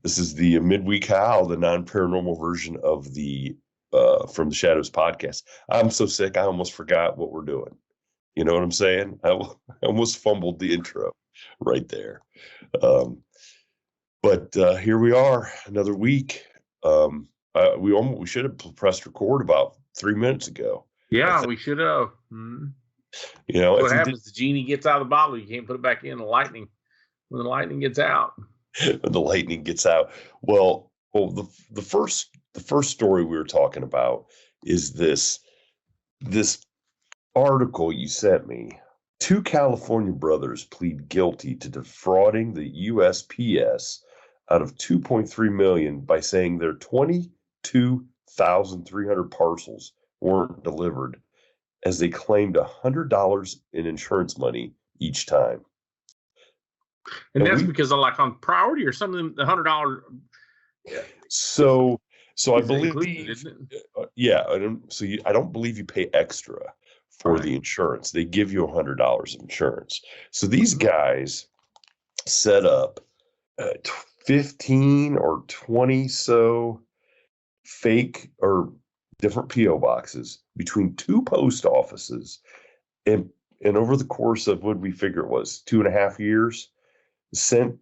This is the Midweek Howl, the non-paranormal version of the From the Shadows podcast. I'm so sick, I almost forgot what we're doing. You know what I'm saying? I almost fumbled the intro right there. But here we are, another week. We should have pressed record about 3 minutes ago. Yeah, we should have. Mm-hmm. You know, what happens? The genie gets out of the bottle. You can't put it back in. When the lightning gets out. When the lightning gets out. Well, the first story we were talking about is this article you sent me. 2 California brothers plead guilty to defrauding the USPS out of $2.3 million by saying their 22,300 parcels weren't delivered, as they claimed $100 in insurance money each time. And that's because of on priority or something, the $100. So I believe, I don't believe you pay extra for the insurance. They give you $100 of insurance. So these guys set up 15 or 20 fake or different P.O. boxes between 2 post offices, and over the course of, what we figure it was, 2.5 years, sent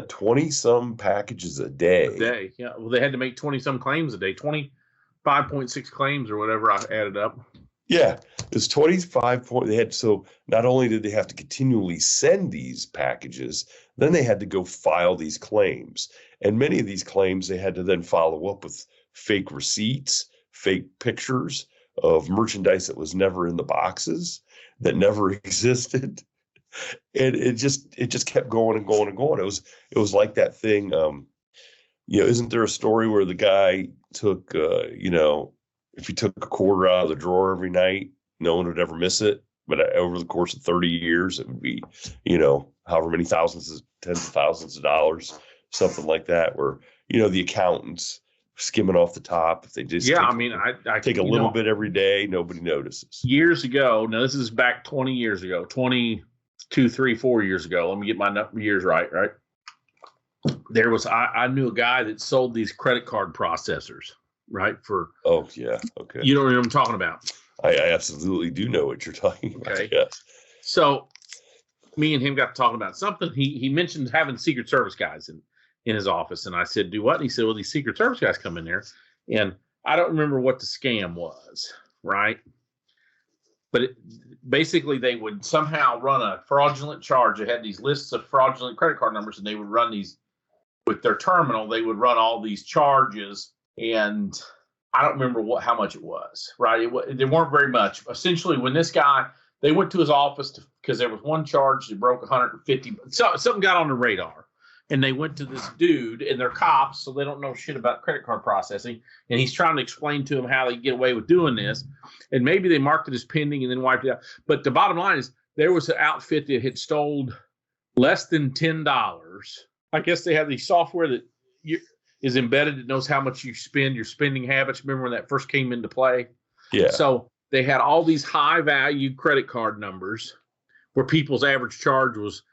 20 some packages a day. Yeah. Well, they had to make 20 some claims a day, 25.6 claims or whatever I added up. Yeah, it's 25 point. So not only did they have to continually send these packages, then they had to go file these claims, and many of these claims they had to then follow up with fake receipts, fake pictures of merchandise that was never in the boxes, that never existed. And it just kept going and going and going. It was like that thing. Isn't there a story where the guy took, if he took a quarter out of the drawer every night, no one would ever miss it. But over the course of 30 years, it would be, however many tens of thousands of dollars, something like that, where, the accountants skimming off the top. If they just I take a little bit every day, nobody notices. Years ago, now this is back 20 years ago, 22, 3, 4 years ago. Let me get my years right. There was, I knew a guy that sold these credit card processors, right? Oh, yeah. Okay. You know what I'm talking about? I absolutely do know what you're talking about. Okay. Yes. So me and him got to talking about something. He mentioned having Secret Service guys in his office. And I said, do what? And he said, well, these Secret Service guys come in there. And I don't remember what the scam was, right? But basically, they would somehow run a fraudulent charge. They had these lists of fraudulent credit card numbers, and they would run these with their terminal. They would run all these charges, and I don't remember how much it was, right? There weren't very much. Essentially, when they went to his office because there was one charge that broke 150. So something got on the radar. And they went to this dude, and they're cops, so they don't know shit about credit card processing. And he's trying to explain to them how they get away with doing this. And maybe they marked it as pending and then wiped it out. But the bottom line is there was an outfit that had stole less than $10. I guess they have the software that is embedded that knows how much you spend, your spending habits. Remember when that first came into play? Yeah. So they had all these high-value credit card numbers where people's average charge was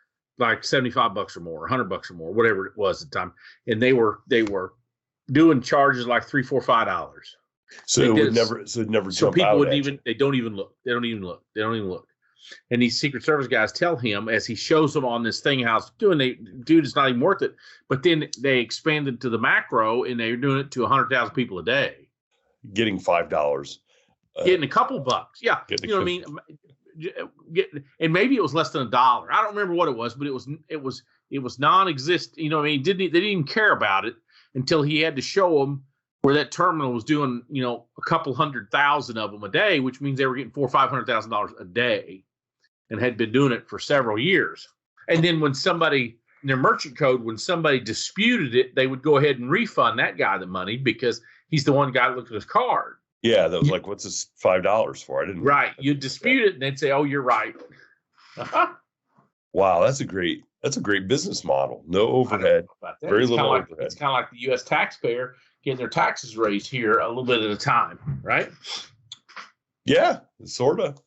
like $75 or more, $100 or more, whatever it was at the time, and they were doing charges like $3, $4, $5. So it would never. So people wouldn't even. They don't even look. They don't even look. And these Secret Service guys tell him as he shows them on this thing how it's doing. Dude, it's not even worth it. But then they expanded to the macro, and they're doing it to 100,000 people a day, getting $5, getting a couple bucks. Yeah, you know what I mean. And maybe it was less than $1. I don't remember what it was, but it was non-existent. You know what I mean? They didn't even care about it until he had to show them where that terminal was doing, a couple 100,000 of them a day, which means they were getting $400,000 or $500,000 a day, and had been doing it for several years. And then when somebody in their merchant code, when somebody disputed it, they would go ahead and refund that guy the money because he's the one guy that looked at his card. Yeah, that was like, what's this $5 for? I didn't. Right. You'd dispute it, and they'd say, oh, you're right. Wow, that's a great business model. No overhead, very little overhead. It's kind of like the U.S. taxpayer getting their taxes raised here a little bit at a time, right? Yeah, sort of.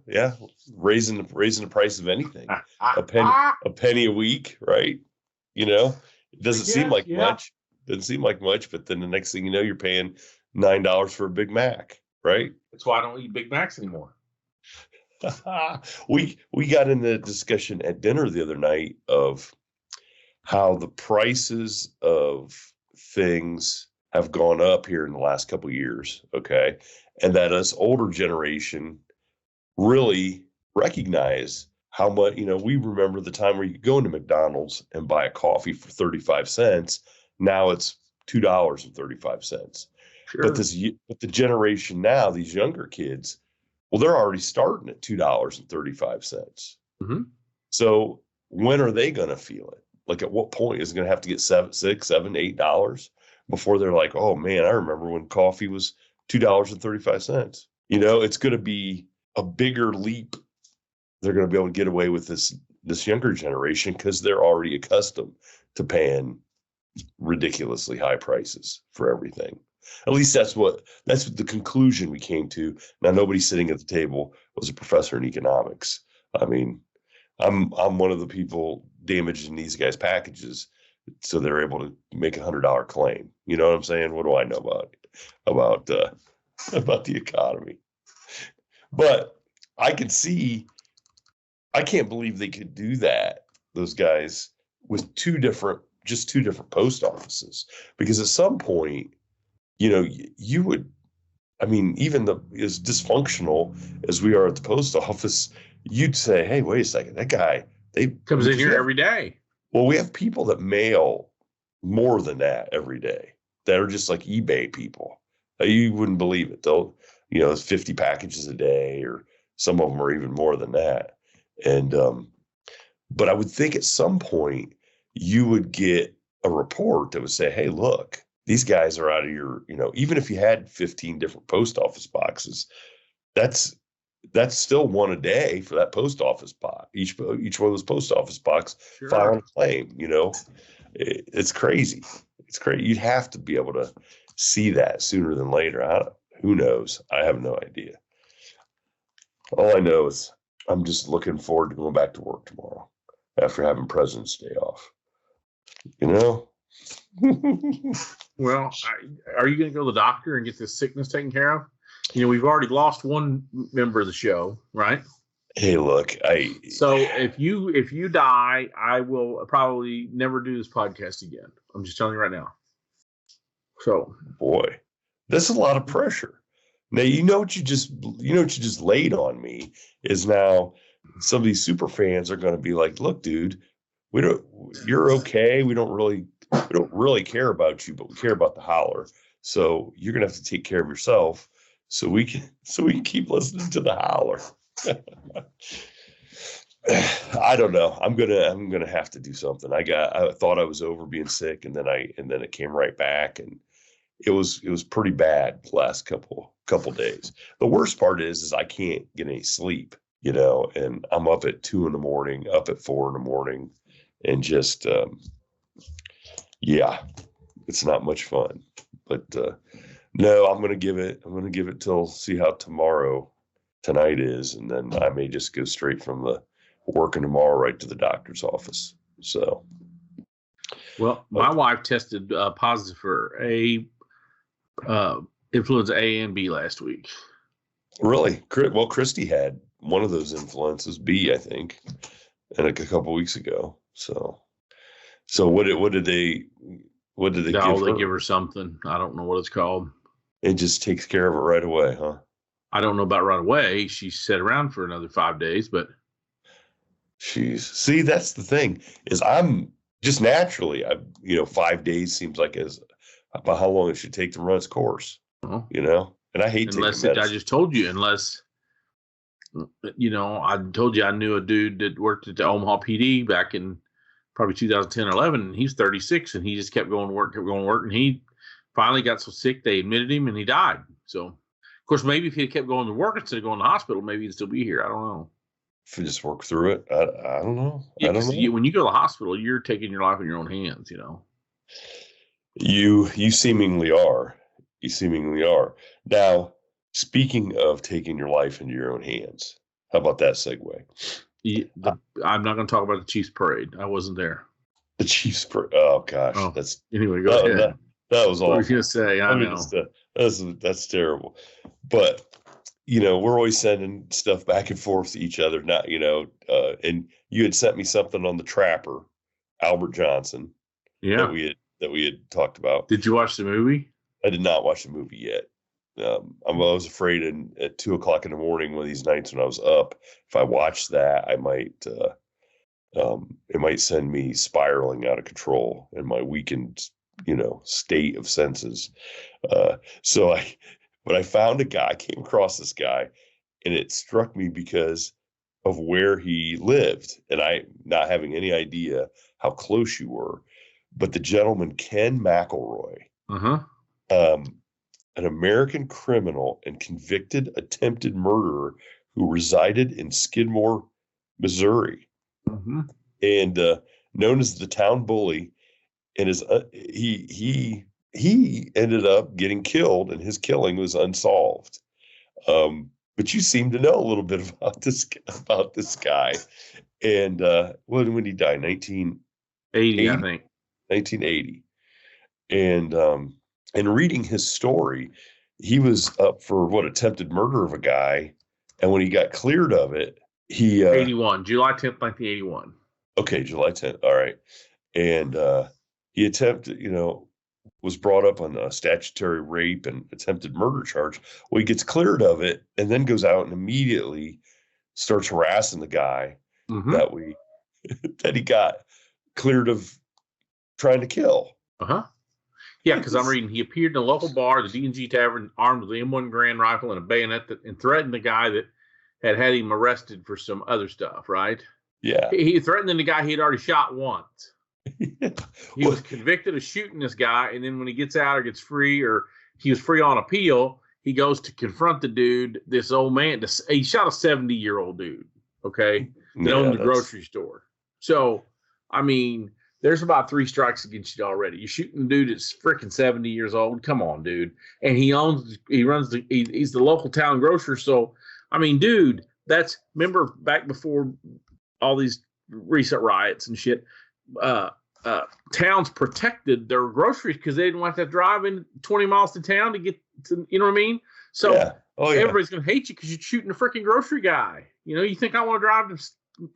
Yeah, raising the price of anything, a penny a week, right? It doesn't seem like much. Doesn't seem like much, but then the next thing you know, you're paying $9 for a Big Mac, right? That's why I don't eat Big Macs anymore. we got in the discussion at dinner the other night of how the prices of things have gone up here in the last couple of years, okay? And that us older generation really recognize how much, we remember the time where you could go into McDonald's and buy a coffee for 35 cents. Now it's $2.35. Sure. But the generation now, these younger kids, well, they're already starting at $2.35. Mm-hmm. So when are they going to feel it? Like, at what point is it going to have to get $6, $7, $8 before they're like, oh man, I remember when coffee was $2.35. It's going to be a bigger leap. They're going to be able to get away with this younger generation because they're already accustomed to paying ridiculously high prices for everything. At least that's what the conclusion we came to. Now, nobody sitting at the table was a professor in economics. I mean, I'm one of the people damaging these guys' packages, so they're able to make $100 claim. You know what I'm saying? What do I know about the economy? But I can see. I can't believe they could do that. Those guys with two different post offices, because at some point, you would. I mean, even as dysfunctional as we are at the post office, you'd say, "Hey, wait a second, that guy comes in here every day." Well, we have people that mail more than that every day. That are just like eBay people. You wouldn't believe it. It's 50 packages a day, or some of them are even more than that. And but I would think at some point you would get a report that would say, "Hey, look, these guys are out of your, even if you had 15 different post office boxes, that's still one a day for that post office box. Each one of those post office box filing a claim. It's crazy. It's crazy. You'd have to be able to see that sooner than later. Who knows? I have no idea. All I know is I'm just looking forward to going back to work tomorrow after having President's Day off. Well, are you going to go to the doctor and get this sickness taken care of? We've already lost one member of the show, right? Hey, look, So if you die, I will probably never do this podcast again. I'm just telling you right now. So, boy, that's a lot of pressure. Now, what you just laid on me is now some of these super fans are going to be like, look, dude, you're okay. We don't really care about you, but we care about the Howler. So you're going to have to take care of yourself so we can keep listening to the Howler. I don't know. I'm gonna have to do something. I thought I was over being sick, and then it came right back, and it was pretty bad the last couple days. The worst part is I can't get any sleep, and I'm up at 2 a.m, up at 4 a.m, and just it's not much fun. But no, I'm gonna give it till see how tonight is, and then I may just go straight from the working tomorrow right to the doctor's office. So, well, my wife tested positive for influenza A and B last week. Really? Well, Christy had one of those influenzas, B, I think, and a couple weeks ago. So what did they give her? They give her something. I don't know what it's called. It just takes care of it right away, huh? I don't know about right away. She sat around for another 5 days, but see, that's the thing is I'm just naturally, 5 days seems like about how long it should take to run its course, and I hate unless I just told you, I told you I knew a dude that worked at the Omaha PD back in probably 2010 or 11, and he's 36, and he just kept going to work, and he finally got so sick they admitted him, and he died. So, of course, maybe if he had kept going to work instead of going to the hospital, maybe he'd still be here. I don't know. If you just work through it, I don't know. Yeah, when you go to the hospital, you're taking your life in your own hands, You seemingly are. You seemingly are. Now, speaking of taking your life into your own hands, how about that segue? I'm not going to talk about the Chiefs parade. I wasn't there. The Chiefs. Oh gosh, Oh, anyway, go ahead. That was awful. What were you gonna say? I know. That's terrible. But we're always sending stuff back and forth to each other. Not and you had sent me something on the Trapper, Albert Johnson. Yeah. That we had talked about. Did you watch the movie? I did not watch the movie yet. I was afraid at 2:00 in the morning one of these nights when I was up, if I watched that, I might it might send me spiraling out of control in my weakened, state of senses. But I found a guy, came across this guy, and it struck me because of where he lived, and I not having any idea how close you were. But the gentleman, Ken McElroy, an American criminal and convicted attempted murderer who resided in Skidmore, Missouri, and known as the town bully, and he ended up getting killed, and his killing was unsolved. But you seem to know a little bit about this guy. And when did he die? 1980, I think. 1980. And reading his story, he was up for attempted murder of a guy, and when he got cleared of it, he 81, July 10th, 1981. Okay, July 10th. All right. And he attempted, was brought up on a statutory rape and attempted murder charge. Well, he gets cleared of it and then goes out and immediately starts harassing the guy that he got cleared of trying to kill. Yeah, because I'm reading, he appeared in a local bar, the D Tavern, armed with an M1 Grand rifle and a bayonet, and threatened the guy that had him arrested for some other stuff, right? Yeah. He threatened the guy he had already shot once. He was convicted of shooting this guy, and then when he gets out or gets free, or he was free on appeal, he goes to confront the dude, this old man. He shot a 70-year-old dude, that owned the grocery store. So, I mean, there's about 3 strikes against you already. You're shooting a dude that's freaking 70 years old. Come on, dude. And he's the local town grocer. So, I mean, dude, remember back before all these recent riots and shit, towns protected their groceries because they didn't want to drive in 20 miles to town to get to, you know what I mean? So everybody's going to hate you because you're shooting a freaking grocery guy. You think I want to drive to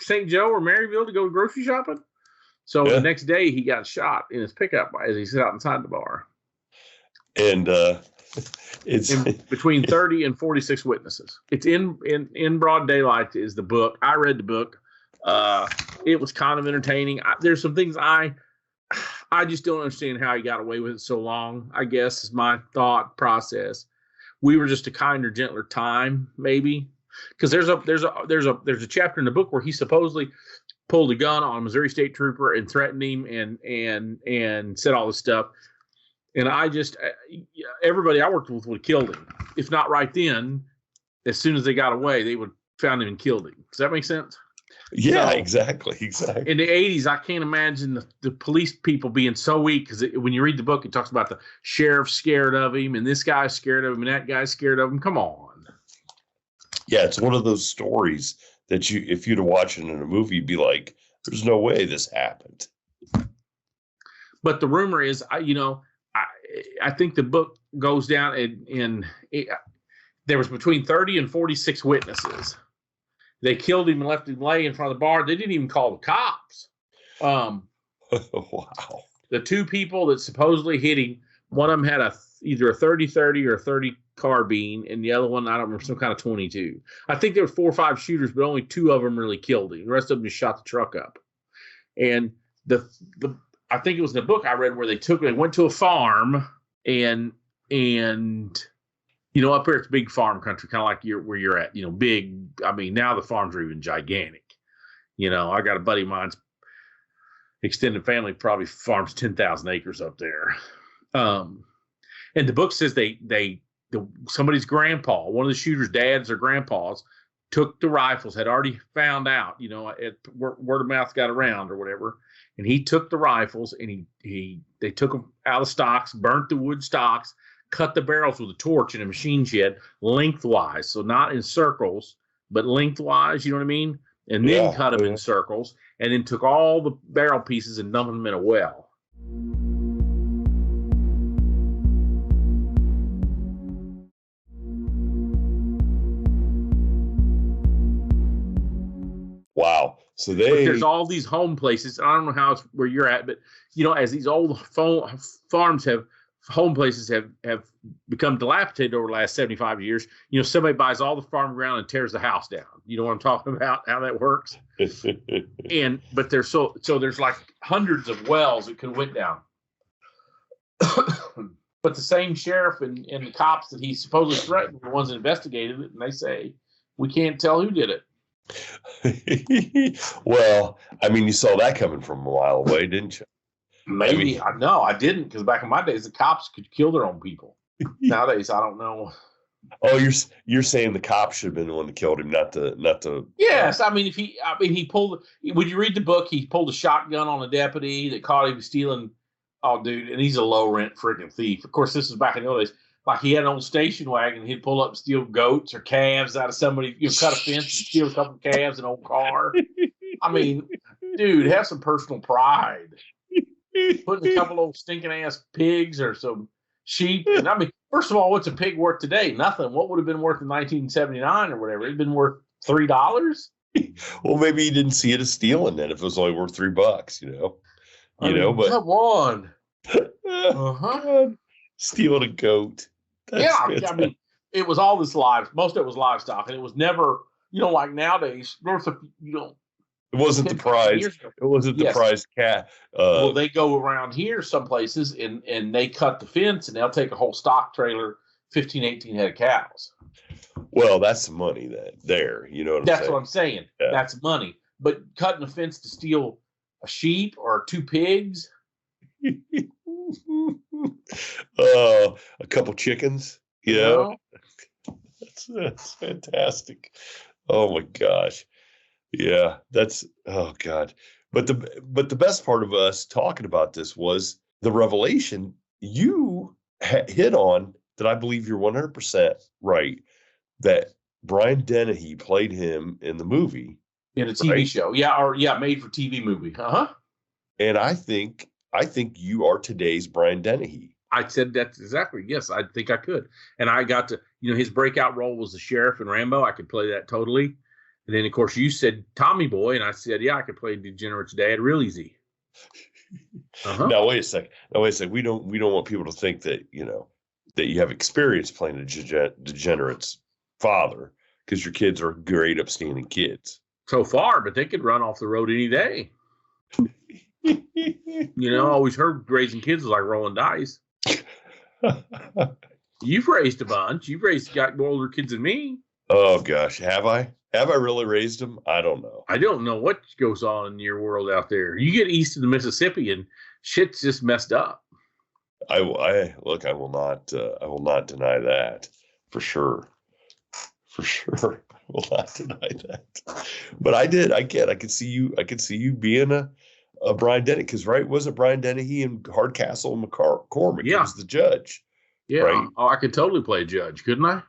St. Joe or Maryville to go grocery shopping? So the next day he got shot in his pickup as he sat out inside the bar. And it's between 30 and 46 witnesses. It's in broad daylight is the book. I read the book. It was kind of entertaining. There's some things I just don't understand how he got away with it so long, I guess is my thought process. We were just a kinder, gentler time, maybe. Because there's a chapter in the book where he supposedly pulled a gun on a Missouri State Trooper and threatened him and said all this stuff. And everybody I worked with would have killed him. If not right then, as soon as they got away, they would found him and killed him. Does that make sense? Yeah, exactly. In the 80s, I can't imagine the police people being so weak because when you read the book, it talks about the sheriff scared of him and this guy's scared of him and that guy's scared of him. Come on. Yeah, it's one of those stories that if you'd have watched it in a movie, you'd be like, there's no way this happened. But the rumor is, I think the book goes down there was between 30 and 46 witnesses. They killed him and left him lay in front of the bar. They didn't even call the cops. Wow. The 2 people that supposedly hit him, one of them had either a 30-30 or a 30 carbine, and the other one, I don't remember, some kind of 22. I think there were 4 or 5 shooters, but only 2 of them really killed him. The rest of them just shot the truck up. And I think it was in the book I read where they went to a farm and up here it's big farm country, kind of like where you're at, big. I mean, now the farms are even gigantic. I got a buddy of mine's extended family probably farms 10,000 acres up there. And the book says somebody's grandpa, one of the shooters' dads or grandpas, took the rifles, had already found out, word of mouth got around or whatever. And he took the rifles and they took them out of stocks, burnt the wood stocks, cut the barrels with a torch in a machine shed lengthwise. So not in circles, but lengthwise, you know what I mean? and then cut them in circles, and then took all the barrel pieces and dumped them in a well. Wow. So but there's all these home places. I don't know how it's where you're at, but as these old farms home places have become dilapidated over the last 75 years. Somebody buys all the farm ground and tears the house down. You know what I'm talking about? How that works. But there's there's like hundreds of wells that could have went down. But the same sheriff and the cops that he supposedly threatened were the ones that investigated it, and they say we can't tell who did it. Well, I mean, you saw that coming from a while away, didn't you? Maybe. No, I didn't, because back in my days, the cops could kill their own people. Nowadays, I don't know. Oh, you're saying the cop should have been the one that killed him, not the. Yes, I mean, he pulled. When you read the book, he pulled a shotgun on a deputy that caught him stealing. Oh, dude, and he's a low rent freaking thief. Of course, this is back in the old days. Like, he had an old station wagon. He'd pull up and steal goats or calves out of somebody. Cut a fence and steal a couple of calves in an old car. I mean, dude, have some personal pride. Putting a couple old stinking ass pigs or some sheep. And I mean, first of all, what's a pig worth today? Nothing. What would have been worth in 1979 or whatever? It'd been worth $3. Well, maybe he didn't see it as stealing then. If it was only worth $3, but come on. God, stealing a goat. I mean, it was all this most of it was livestock, and it was never, like nowadays, it wasn't the prize. It wasn't the prize cat. Well, they go around here some places and they cut the fence, and they'll take a whole stock trailer, 15, 18 head of cows. Well, that's the money there. You know what I'm saying? That's what I'm saying. Yeah. That's money. But cutting a fence to steal a sheep or 2 pigs. A couple chickens. That's fantastic. Oh my gosh. Yeah, oh God. But the best part of us talking about this was the revelation you hit on, that I believe you're 100% right, that Brian Dennehy played him in the movie. In a TV show. Yeah, made for TV movie. And I think you are today's Brian Dennehy. I said that exactly. Yes, I think I could. And I got to, his breakout role was the sheriff in Rambo. I could play that totally. And then, of course, you said Tommy Boy, and I said, yeah, I could play Degenerate's dad real easy. Now, wait a second. We don't want people to think that, that you have experience playing a Degenerate's father, because your kids are great, upstanding kids. So far, but they could run off the road any day. Always heard raising kids was like rolling dice. You've raised a bunch. You've got more older kids than me. Oh gosh, have I? Have I really raised them? I don't know. I don't know what goes on in your world out there. You get east of the Mississippi and shit's just messed up. I will not deny that for sure. For sure, I will not deny that. But I could see you being a Brian Dennehy, because wasn't Brian Dennehy in Hardcastle and McCormick? Yeah. He was the judge. Yeah. Right? Oh, I could totally play judge, couldn't I?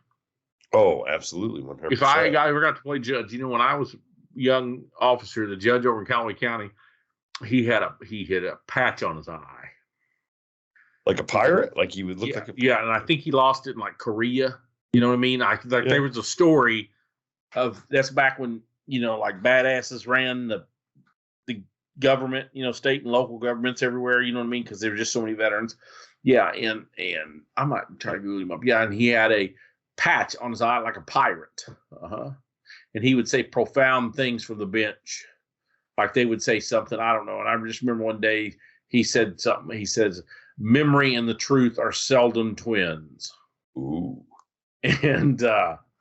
Oh, absolutely, 100%. If I ever got to play judge, when I was a young officer, the judge over in Callaway County, he had a patch on his eye. Like a pirate? Like he would look like a pirate? Yeah, and I think he lost it in like Korea. You know what I mean? There was a story of, that's back when, like badasses ran the government, state and local governments everywhere, you know what I mean? Because there were just so many veterans. Yeah, and I might try to Google him up. Yeah, and he had a patch on his eye like a pirate. And he would say profound things from the bench. Like they would say something, I don't know. And I just remember one day he said something. He says, memory and the truth are seldom twins. Ooh. And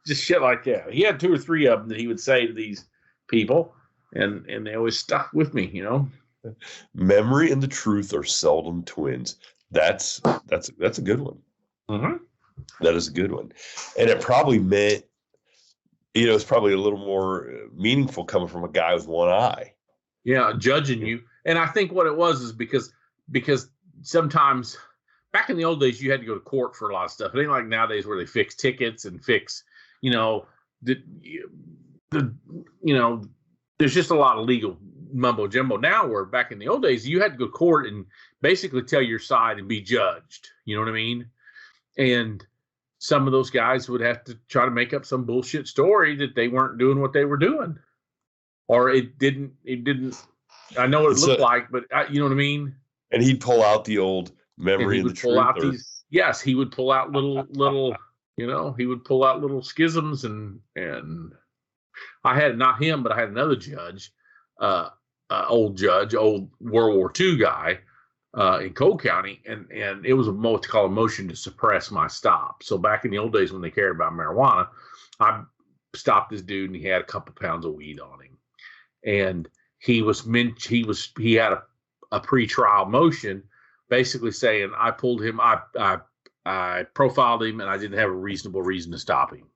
just shit like that. He had 2 or 3 of them that he would say to these people. And they always stuck with me, Memory and the truth are seldom twins. That's a good one. Mm-hmm. That is a good one. And it probably meant, it's probably a little more meaningful coming from a guy with one eye. Yeah, judging you. And I think what it was is because sometimes back in the old days, you had to go to court for a lot of stuff. It ain't like nowadays where they fix tickets and fix, the there's just a lot of legal mumbo jumbo now, where back in the old days, you had to go to court and basically tell your side and be judged. You know what I mean? And some of those guys would have to try to make up some bullshit story that they weren't doing what they were doing, or it didn't, I know what it looked like, but you know what I mean? And he'd pull out the old memory of the truth. Yes, he would pull out little, you know, he would pull out little schisms, and I had, not him, but I had another judge, old World War II guy, in Cole County, and it was what's called a motion to suppress my stop. So back in the old days when they cared about marijuana, I stopped this dude, and he had a couple pounds of weed on him, and he had a pre-trial motion, basically saying I pulled him, I profiled him, and I didn't have a reasonable reason to stop him.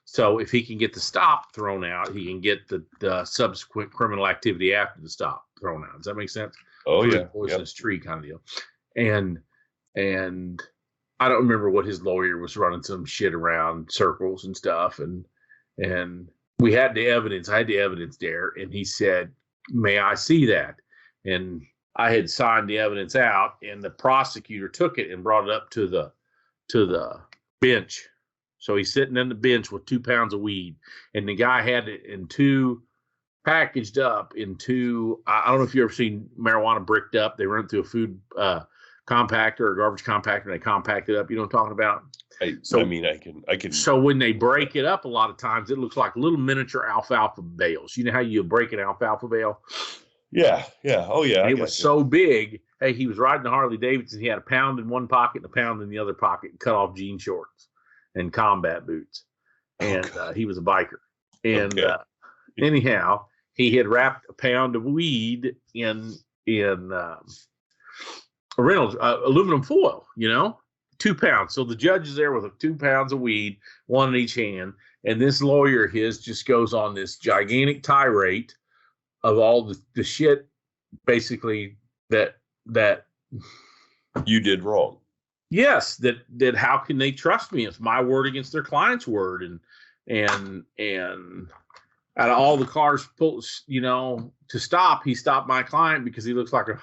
So if he can get the stop thrown out, he can get the subsequent criminal activity after the stop thrown out. Does that make sense? Oh yeah, poisonous tree kind of deal. And I don't remember what his lawyer was running some shit around circles and stuff, and we had the evidence. I had the evidence there, and he said, "May I see that?" And I had signed the evidence out, and the prosecutor took it and brought it up to the bench. So he's sitting on the bench with 2 pounds of weed, and the guy had it in packaged up into, I don't know if you ever seen marijuana bricked up. They run it through a food compactor or garbage compactor, and they compact it up. You know what I'm talking about? I can. So when they break it up, a lot of times it looks like little miniature alfalfa bales. You know how you break an alfalfa bale? Yeah. Oh yeah. It was so big. Hey, he was riding a Harley Davidson. He had a pound in one pocket and a pound in the other pocket, and cut off jean shorts and combat boots. And he was a biker. And anyhow, he had wrapped a pound of weed in aluminum foil, 2 pounds. So the judge is there with 2 pounds of weed, one in each hand. And this lawyer of his just goes on this gigantic tirade of all the shit, basically, that you did wrong. Yes, that how can they trust me? It's my word against their client's word, and out of all the cars pulled, to stop, he stopped my client because he looks like a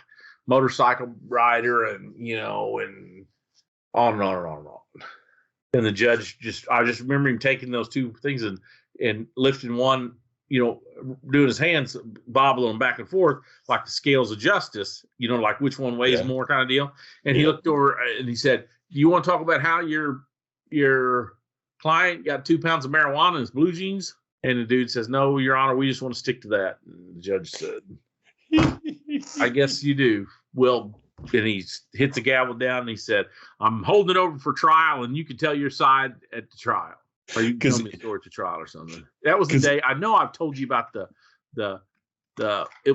motorcycle rider, and and on and on and on and on. And the judge I just remember him taking those 2 things and lifting one, doing his hands, bobbling them back and forth like the scales of justice, like which one weighs more kind of deal. And he looked over and he said, "Do you want to talk about how your client got 2 pounds of marijuana in his blue jeans?" And the dude says, "No, Your Honor, we just want to stick to that." And the judge said, "I guess you do." Well, and he hit the gavel down and he said, "I'm holding it over for trial, and you can tell your side at the trial. Or you can tell me a story at the trial or something." That was the day. I know I've told you about it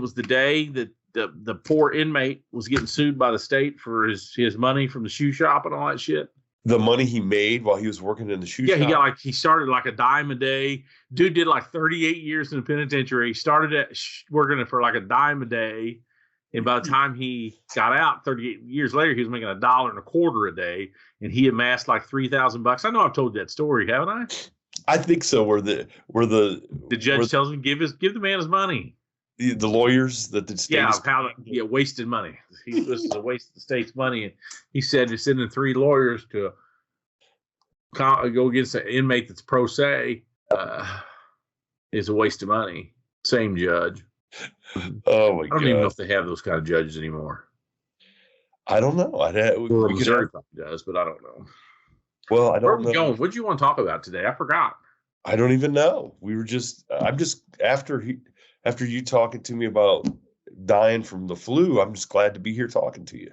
was the day that the poor inmate was getting sued by the state for his money from the shoe shop and all that shit. The money he made while he was working in the shoe shop? Yeah, he started like a dime a day. Dude did like 38 years in the penitentiary. He started working for like a dime a day. And by the time he got out 38 years later, he was making $1.25 a day, and he amassed like $3,000. I know I've told that story, haven't I? I think so. Where the judge tells him give the man his money. The lawyers that the state wasted money. This is a waste of the state's money, and he said you're sending 3 lawyers to go against an inmate that's pro se is a waste of money. Same judge. Oh my God! I don't even know if they have those kind of judges anymore. I don't know. Missouri probably does, but I don't know. Well, I don't know. Where are we going? What do you want to talk about today? I forgot. I don't even know. I'm just after you talking to me about dying from the flu, I'm just glad to be here talking to you.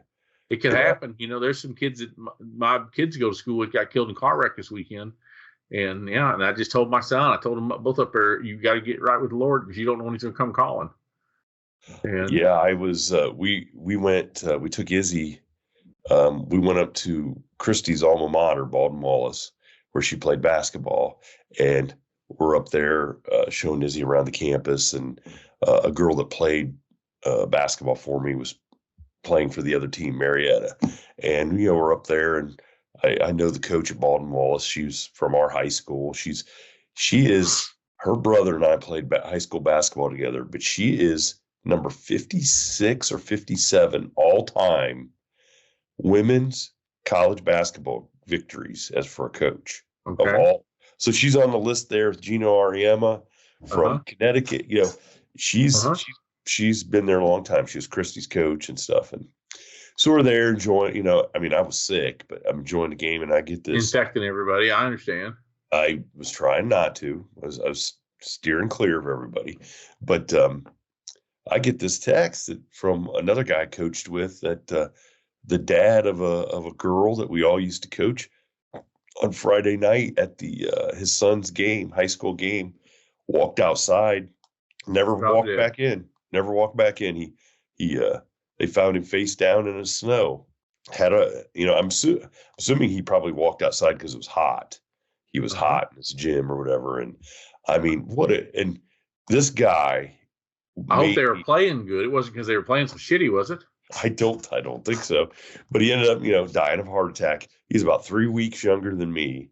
It could happen. There's some kids that my kids go to school with got killed in a car wreck this weekend. And and I just told my son, I told them both up there, you got to get right with the Lord because you don't know when he's going to come calling. And I was, we went, we took Izzy, we went up to Christy's alma mater, Baldwin Wallace, where she played basketball. And we're up there showing Izzy around the campus. And a girl that played basketball for me was playing for the other team, Marietta. And, we're up there, and I know the coach at Baldwin Wallace. She's from our high school. She is her brother and I played high school basketball together, but she is number 56 or 57 all time women's college basketball victories as for a coach of all. So she's on the list there with Gino Ariema from Connecticut. You know, she's been there a long time. She was Christy's coach and stuff. And so we're there enjoying, you know, I mean, I was sick, but I'm enjoying the game and I get this. Infecting everybody. I understand. I was trying not to. I was steering clear of everybody. But I get this text from another guy I coached with that the dad of a girl that we all used to coach on Friday night at the his son's game, high school game, walked outside, never walked back in. He they found him face down in the snow. Had a, you know, I'm assuming he probably walked outside because it was hot. He was hot in his gym or whatever. And I mean, and this guy. I hope they were playing good. It wasn't because they were playing some shitty, was it? I don't think so. But he ended up, you know, dying of a heart attack. He's about 3 weeks younger than me.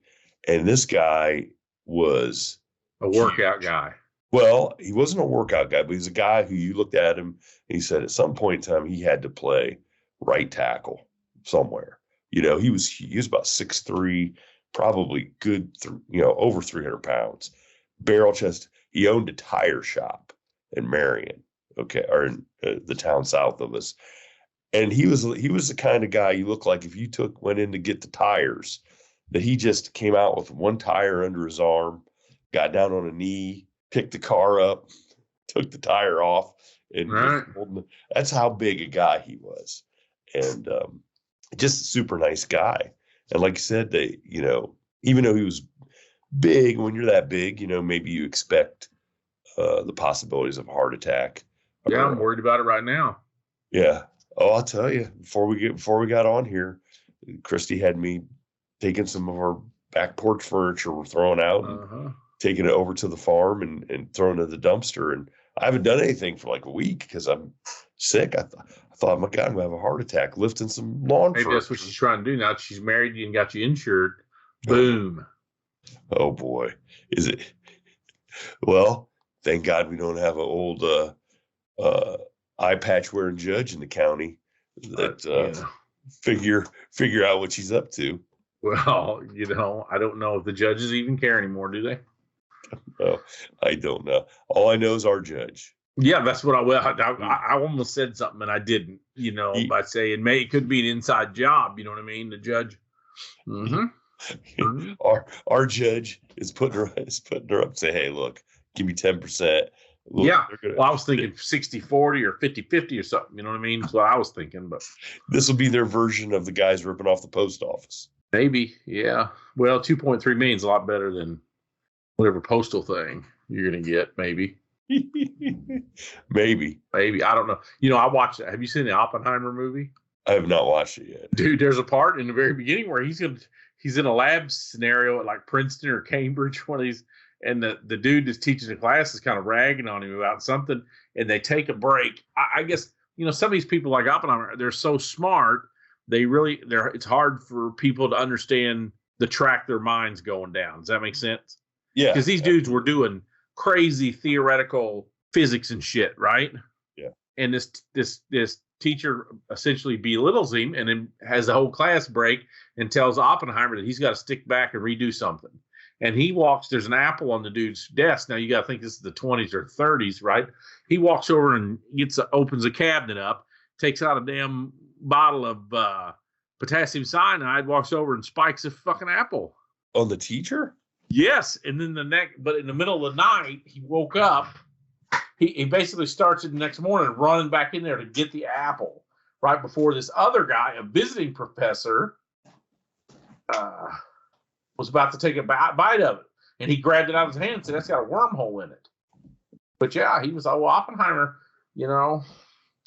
And this guy was a workout guy. Well, he wasn't a workout guy, but he's a guy who you looked at him and he said at some point in time he had to play right tackle somewhere. You know, he was about 6'3", probably good, over 300 pounds, barrel chest. He owned a tire shop in Marion, or in the town south of us. And he was the kind of guy you look like if you went in to get the tires, that he just came out with one tire under his arm, got down on a knee, picked the car up, took the tire off, and that's how big a guy he was. And just a super nice guy. And like you said, even though he was big, when you're that big, you know, maybe you expect the possibilities of a heart attack. Yeah, I'm worried about it right now. Yeah. Oh, I'll tell you, before we got on here, Christy had me taking some of our back porch furniture we're throwing out, and taking it over to the farm and throwing it in the dumpster. And I haven't done anything for like a week because I'm sick. I thought, my God, I'm gonna have a heart attack lifting some lawn. Maybe that's what she's trying to do now. She's married you and got you insured. Boom. Oh boy, is it? Well, thank God we don't have an old eye patch wearing judge in the county that figure out what she's up to. Well, you know, I don't know if the judges even care anymore, do they? No, I don't know. All I know is our judge. Yeah, that's what I almost said something and I didn't, you know, by saying it could be an inside job. You know what I mean? The judge. Our judge is putting her up. Say, hey, look, give me 10%. Look, yeah. Well, I was thinking 60-40 or 50-50 or something. You know what I mean? That's what I was thinking. But this will be their version of the guys ripping off the post office. Maybe. Yeah. Well, 2.3 million is a lot better than whatever postal thing you're going to get. Maybe. Maybe. I don't know. You know, I watched it. Have you seen the Oppenheimer movie? I have not watched it yet. Dude, there's a part in the very beginning where he's in a lab scenario at like Princeton or Cambridge, one of these. And the dude that's teaching the class is kind of ragging on him about something, and they take a break. I guess, you know, some of these people like Oppenheimer, they're so smart, it's hard for people to understand the track their mind's going down. Does that make sense? Yeah. Because these dudes were doing crazy theoretical physics and shit, right? Yeah. And this teacher essentially belittles him and then has the whole class break and tells Oppenheimer that he's got to stick back and redo something. And he walks, there's an apple on the dude's desk. Now you got to think this is the 20s or 30s, right? He walks over and opens a cabinet up, takes out a damn bottle of potassium cyanide, walks over and spikes a fucking apple. On the teacher? Yes. And then but in the middle of the night, he woke up. He basically starts it the next morning running back in there to get the apple right before this other guy, a visiting professor, was about to take a bite of it, and he grabbed it out of his hand and said, "That's got a wormhole in it." But yeah, he was Oppenheimer, you know,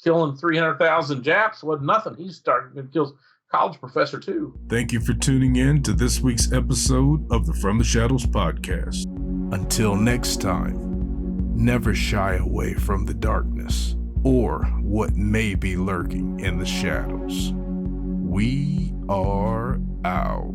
killing 300,000 Japs wasn't nothing. He started to kill college professor too. Thank you for tuning in to this week's episode of the From the Shadows podcast. Until next time, never shy away from the darkness or what may be lurking in the shadows. We are out.